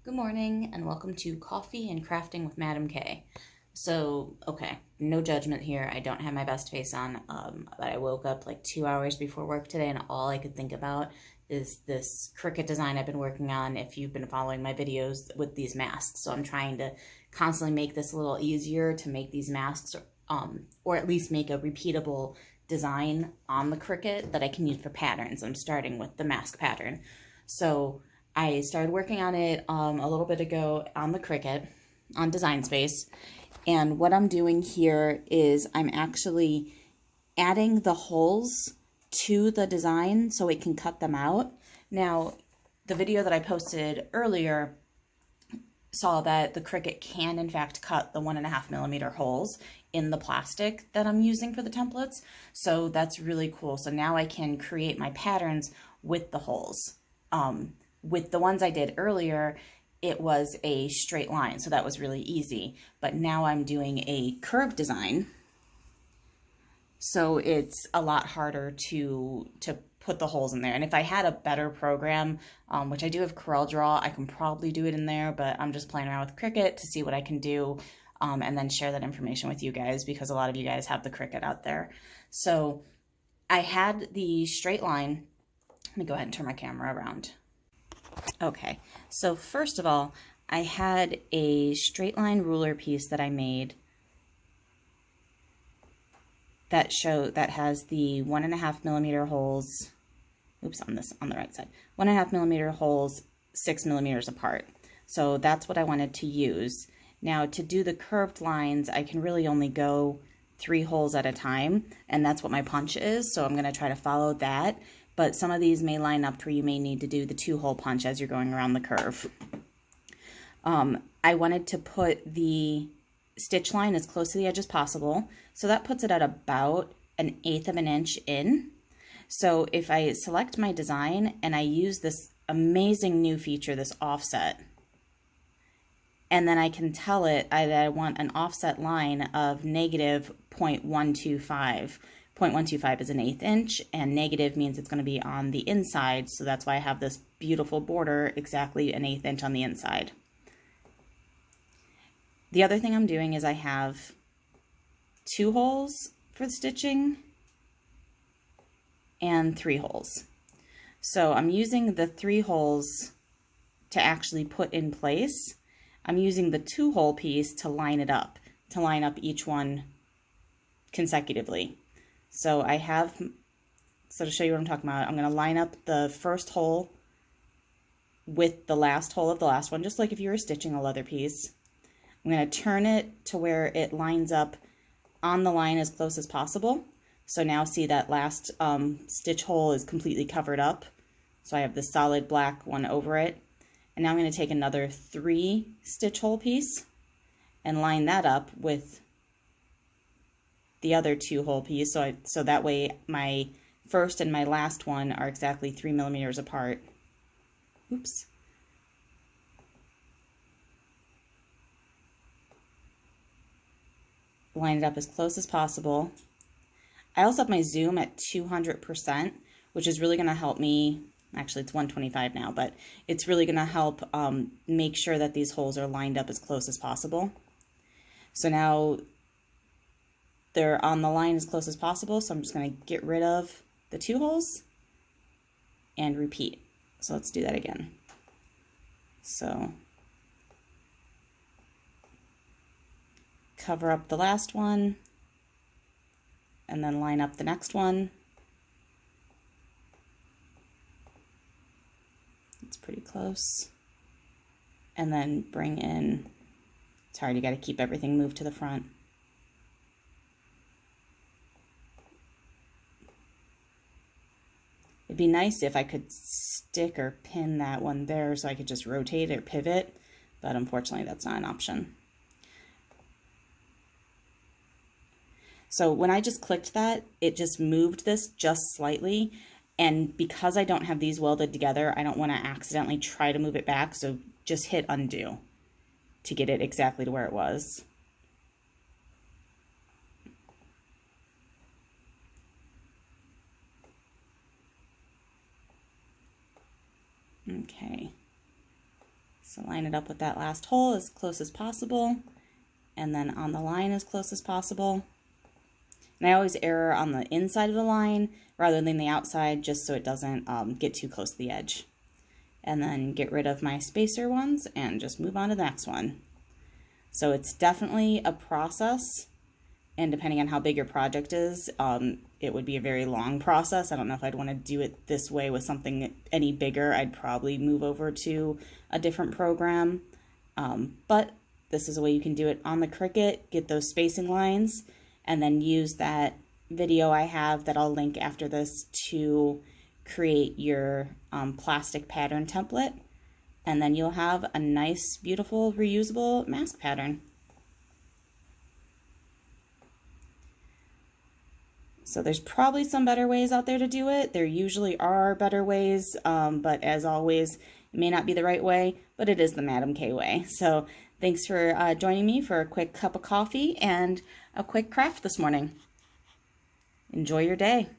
Good morning and welcome to Coffee and Crafting with Madam K. Okay, no judgment here. I don't have my best face on, but I woke up like 2 hours before work today and all I could think about is this Cricut design I've been working on if you've been following my videos with these masks. So I'm trying to constantly make this a little easier to make these masks or at least make a repeatable design on the Cricut that I can use for patterns. I'm starting with the mask pattern. So I started working on it a little bit ago on the Cricut, on Design Space. And what I'm doing here is I'm actually adding the holes to the design so it can cut them out. Now, the video that I posted earlier saw that the Cricut can in fact cut the 1.5mm holes in the plastic that I'm using for the templates. So that's really cool. So now I can create my patterns with the holes. With the ones I did earlier, it was a straight line, so that was really easy. But now I'm doing a curved design, so it's a lot harder to put the holes in there. And if I had a better program, which I do have CorelDRAW, I can probably do it in there, but I'm just playing around with Cricut to see what I can do, and then share that information with you guys because a lot of you guys have the Cricut out there. So I had the straight line. Let me go ahead and turn my camera around. Okay, so first of all, I had a straight line ruler piece that I made that has the 1.5mm holes. Oops, on the right side. 1.5mm holes, 6mm apart. So that's what I wanted to use. Now to do the curved lines, I can really only go 3 holes at a time, and that's what my punch is. So I'm going to try to follow that. But some of these may line up where you may need to do the 2-hole punch as you're going around the curve. I wanted to put the stitch line as close to the edge as possible, so that puts it at about 1/8 of an inch in. So if I select my design and I use this amazing new feature, this offset, and then I can tell it that I want an offset line of negative 0.125. 0.125 is 1/8 inch, and negative means it's going to be on the inside, so that's why I have this beautiful border exactly 1/8 inch on the inside. The other thing I'm doing is I have 2 holes for the stitching and 3 holes. So I'm using the 3 holes to actually put in place. I'm using the 2-hole piece to line it up, to line up each one consecutively. So to show you what I'm talking about, I'm going to line up the first hole with the last hole of the last one, just like if you were stitching a leather piece. I'm going to turn it to where it lines up on the line as close as possible. So now see that last stitch hole is completely covered up. So I have the solid black one over it. And now I'm going to take another 3 stitch hole piece and line that up with the other 2-hole piece, so that way my first and my last one are exactly 3mm apart. Oops. Line it up as close as possible. I also have my zoom at 200%, which is really going to help me. Actually, it's 125 now, but it's really going to help make sure that these holes are lined up as close as possible. So now they're on the line as close as possible, so I'm just going to get rid of the 2 holes and repeat. So let's do that again. So cover up the last one and then line up the next one. It's pretty close. And then bring in, it's hard, you got to keep everything moved to the front. It'd be nice if I could stick or pin that one there so I could just rotate or pivot, but unfortunately that's not an option. So when I just clicked that, it just moved this just slightly, and because I don't have these welded together, I don't want to accidentally try to move it back, so just hit undo to get it exactly to where it was. Okay, So line it up with that last hole as close as possible, and then on the line as close as possible. And I always err on the inside of the line rather than the outside, just so it doesn't get too close to the edge. And then get rid of my spacer ones and just move on to the next one. So it's definitely a process, and depending on how big your project is, it would be a very long process. I don't know if I'd want to do it this way with something any bigger. I'd probably move over to a different program, but this is a way you can do it on the Cricut, get those spacing lines, and then use that video I have that I'll link after this to create your plastic pattern template, and then you'll have a nice, beautiful, reusable mask pattern. So there's probably some better ways out there to do it. There usually are better ways, but as always, it may not be the right way, but it is the Madam K way. So thanks for joining me for a quick cup of coffee and a quick craft this morning. Enjoy your day.